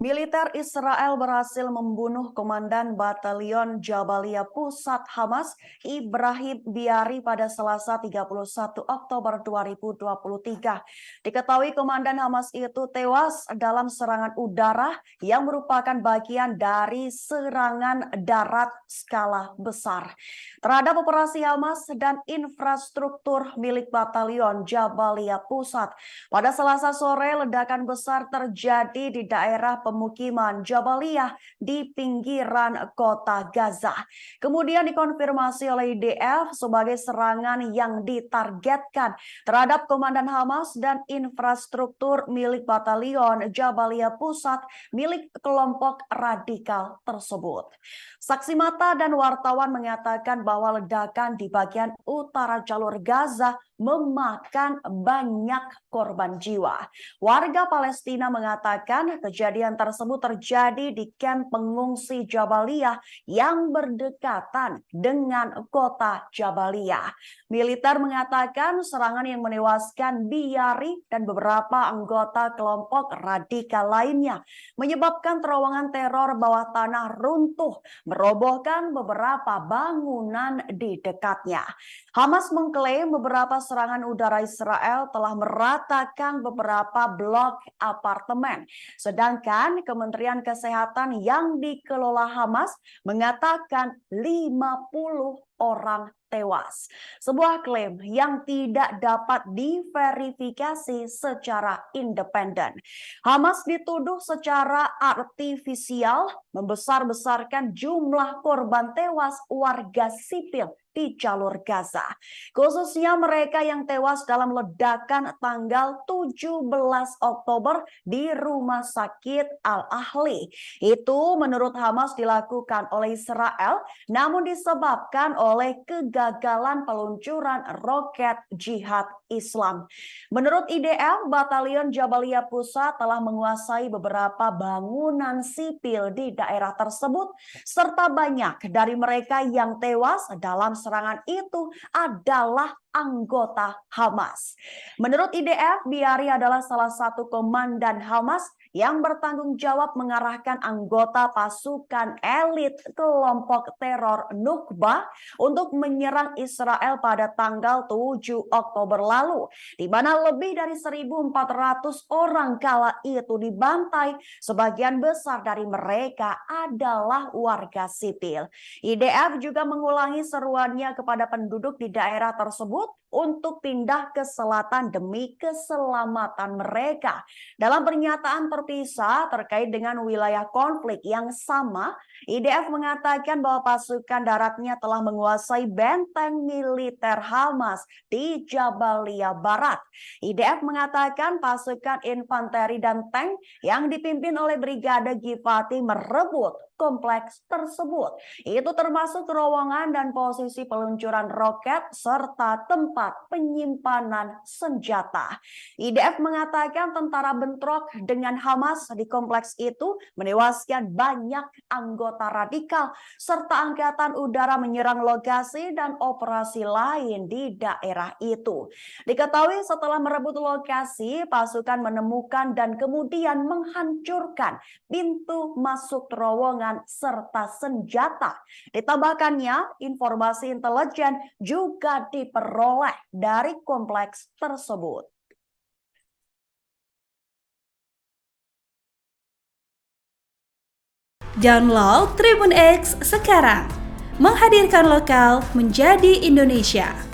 Militer Israel berhasil membunuh Komandan Batalion Jabalia Pusat Hamas, Ibrahim Biari pada Selasa 31 Oktober 2023. Diketahui Komandan Hamas itu tewas dalam serangan udara yang merupakan bagian dari serangan darat skala besar terhadap operasi Hamas dan infrastruktur milik Batalion Jabalia Pusat. Pada Selasa sore, ledakan besar terjadi di daerah pemukiman Jabaliyah di pinggiran kota Gaza. Kemudian dikonfirmasi oleh IDF sebagai serangan yang ditargetkan terhadap komandan Hamas dan infrastruktur milik Batalion Jabaliyah Pusat milik kelompok radikal tersebut. Saksi mata dan wartawan mengatakan bahwa ledakan di bagian utara jalur Gaza memakan banyak korban jiwa. Warga Palestina mengatakan kejadian tersebut terjadi di kamp pengungsi Jabaliyah yang berdekatan dengan kota Jabaliyah. Militer mengatakan serangan yang menewaskan Biari dan beberapa anggota kelompok radikal lainnya menyebabkan terowongan teror bawah tanah runtuh, merobohkan beberapa bangunan di dekatnya. Hamas mengklaim beberapa serangan udara Israel telah meratakan beberapa blok apartemen. Sedangkan Kementerian Kesehatan yang dikelola Hamas mengatakan 50 orang tewas. Sebuah klaim yang tidak dapat diverifikasi secara independen. Hamas dituduh secara artifisial membesar-besarkan jumlah korban tewas warga sipil di jalur Gaza, khususnya mereka yang tewas dalam ledakan tanggal 17 Oktober di Rumah Sakit Al-Ahli. Itu menurut Hamas dilakukan oleh Israel, namun disebabkan oleh kegagalan peluncuran roket jihad Islam. Menurut IDF, Batalion Jabaliyah Pusat telah menguasai beberapa bangunan sipil di daerah tersebut, serta banyak dari mereka yang tewas dalam serangan itu adalah anggota Hamas. Menurut IDF, Biari adalah salah satu komandan Hamas yang bertanggung jawab mengarahkan anggota pasukan elit kelompok teror Nukba untuk menyerang Israel pada tanggal 7 Oktober lalu, di mana lebih dari 1.400 orang kala itu dibantai. Sebagian besar dari mereka adalah warga sipil. IDF juga mengulangi seruannya kepada penduduk di daerah tersebut untuk pindah ke selatan demi keselamatan mereka. Dalam pernyataan terpisah terkait dengan wilayah konflik yang sama, IDF mengatakan bahwa pasukan daratnya telah menguasai benteng militer Hamas di Jabaliyah Barat. IDF mengatakan pasukan infanteri dan tank yang dipimpin oleh Brigade Givati merebut kompleks tersebut. Itu termasuk terowongan dan posisi peluncuran roket serta tempat penyimpanan senjata. IDF mengatakan tentara bentrok dengan Hamas di kompleks itu menewaskan banyak anggota radikal serta angkatan udara menyerang lokasi dan operasi lain di daerah itu. Diketahui setelah merebut lokasi, pasukan menemukan dan kemudian menghancurkan pintu masuk terowongan serta senjata. Ditambahkannya, informasi intelijen juga diperoleh dari kompleks tersebut. Download Tribun X sekarang, menghadirkan lokal menjadi Indonesia.